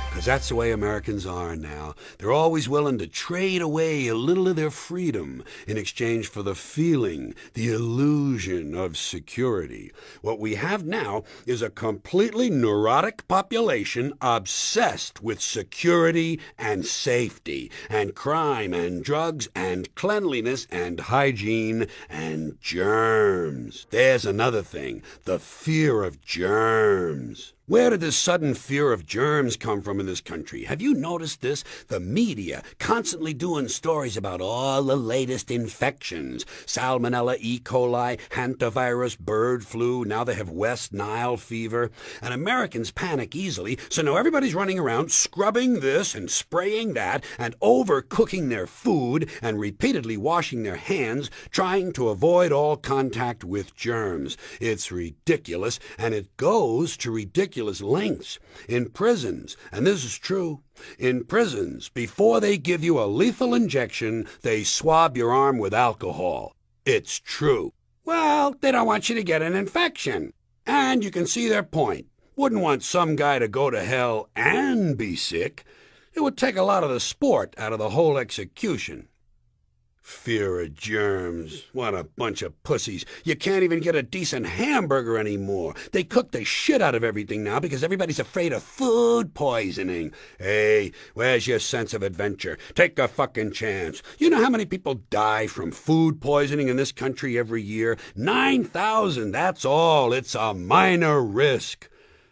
Because that's the way Americans are now. They're always willing to trade away a little of their freedom in exchange for the feeling, the illusion of security. What we have now is a completely neurotic population obsessed with security and safety, and crime and drugs and cleanliness and hygiene and germs. There's another thing, the fear of germs. Where did this sudden fear of germs come from in this country? Have you noticed this? The media constantly doing stories about all the latest infections. Salmonella, E. coli, hantavirus, bird flu, now they have West Nile fever. And Americans panic easily, so now everybody's running around scrubbing this and spraying that and overcooking their food and repeatedly washing their hands, trying to avoid all contact with germs. It's ridiculous, and it goes to ridiculous lengths. In prisons, and this is true, in prisons, before they give you a lethal injection, they swab your arm with alcohol. It's true. Well, they don't want you to get an infection. And you can see their point. Wouldn't want some guy to go to hell and be sick. It would take a lot of the sport out of the whole execution. Fear of germs. What a bunch of pussies. You can't even get a decent hamburger anymore. They cook the shit out of everything now because everybody's afraid of food poisoning. Hey, where's your sense of adventure? Take a fucking chance. You know how many people die from food poisoning in this country every year? 9,000, that's all. It's a minor risk.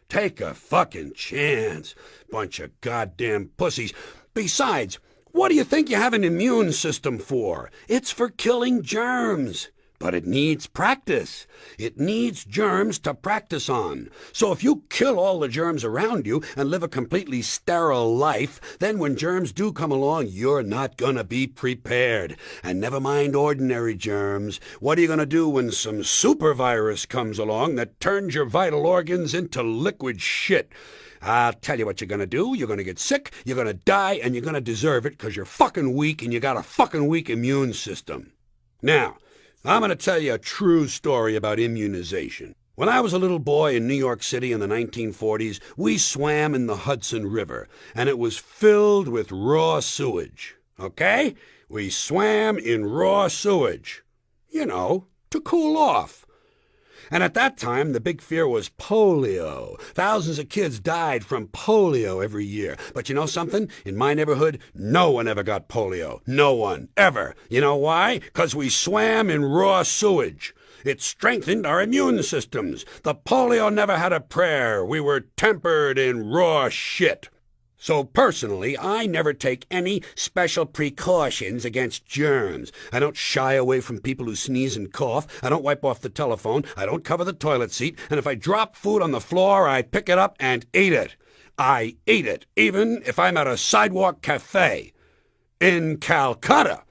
Take a fucking chance. Bunch of goddamn pussies. Besides, what do you think you have an immune system for? It's for killing germs. But it needs practice. It needs germs to practice on. So if you kill all the germs around you and live a completely sterile life, then when germs do come along, you're not going to be prepared. And never mind ordinary germs. What are you going to do when some super virus comes along that turns your vital organs into liquid shit? I'll tell you what you're going to do. You're going to get sick, you're going to die, and you're going to deserve it because you're fucking weak and you got a fucking weak immune system. Now, I'm going to tell you a true story about immunization. When I was a little boy in New York City in the 1940s, we swam in the Hudson River, and it was filled with raw sewage. Okay? We swam in raw sewage. You know, to cool off. And at that time, the big fear was polio. Thousands of kids died from polio every year. But you know something? In my neighborhood, no one ever got polio. No one, ever. You know why? 'Cause we swam in raw sewage. It strengthened our immune systems. The polio never had a prayer. We were tempered in raw shit. So personally, I never take any special precautions against germs. I don't shy away from people who sneeze and cough. I don't wipe off the telephone. I don't cover the toilet seat. And if I drop food on the floor, I pick it up and eat it. I eat it, even if I'm at a sidewalk cafe. In Calcutta,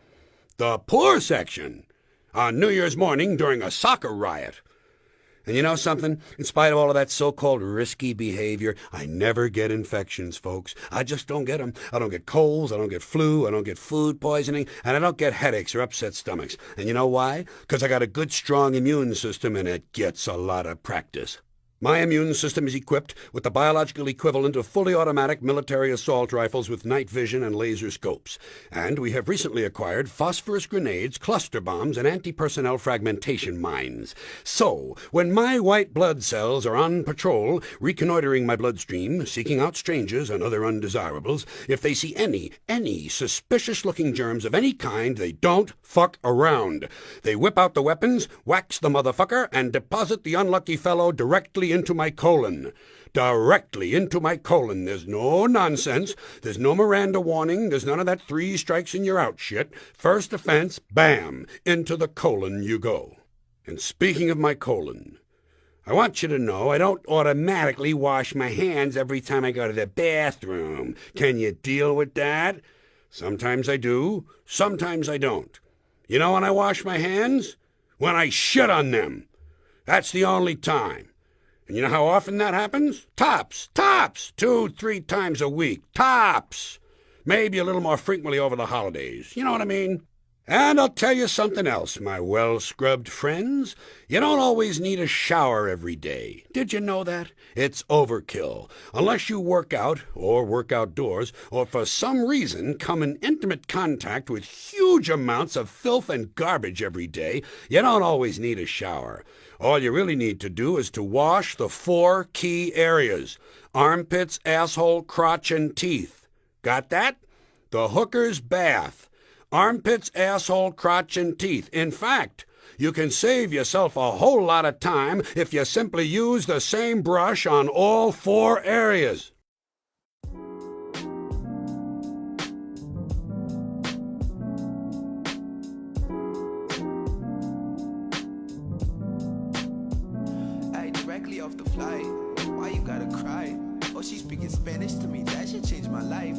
the poor section, on New Year's morning during a soccer riot. And you know something? In spite of all of that so-called risky behavior, I never get infections, folks. I just don't get them. I don't get colds, I don't get flu, I don't get food poisoning, and I don't get headaches or upset stomachs. And you know why? 'Cause I got a good, strong immune system, and it gets a lot of practice. My immune system is equipped with the biological equivalent of fully automatic military assault rifles with night vision and laser scopes. And we have recently acquired phosphorus grenades, cluster bombs, and anti-personnel fragmentation mines. So, when my white blood cells are on patrol, reconnoitering my bloodstream, seeking out strangers and other undesirables, if they see any suspicious-looking germs of any kind, they don't fuck around. They whip out the weapons, wax the motherfucker, and deposit the unlucky fellow directly into my colon. Directly into my colon. There's no nonsense. There's no Miranda warning. There's none of that 3 strikes and you're out shit. First offense, bam, into the colon you go. And speaking of my colon, I want you to know I don't automatically wash my hands every time I go to the bathroom. Can you deal with that? Sometimes I do. Sometimes I don't. You know when I wash my hands? When I shit on them. That's the only time. And you know how often that happens? Tops. 2-3 times a week. Tops. Maybe a little more frequently over the holidays. You know what I mean? And I'll tell you something else, my well-scrubbed friends. You don't always need a shower every day. Did you know that? It's overkill. Unless you work out, or work outdoors, or for some reason come in intimate contact with huge amounts of filth and garbage every day, you don't always need a shower. All you really need to do is to wash the 4 key areas: armpits, asshole, crotch, and teeth. Got that? The hooker's bath. Armpits, asshole, crotch, and teeth. In fact, you can save yourself a whole lot of time if you simply use the same brush on all 4 areas. Hey, directly off the flight, why you gotta cry? Oh, she's speaking Spanish to me, that should change my life.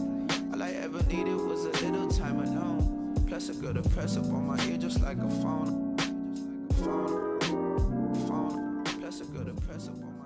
All I ever needed was a little time alone. Plus a girl to press up on my ear just like a phone. Plus a girl to press up on my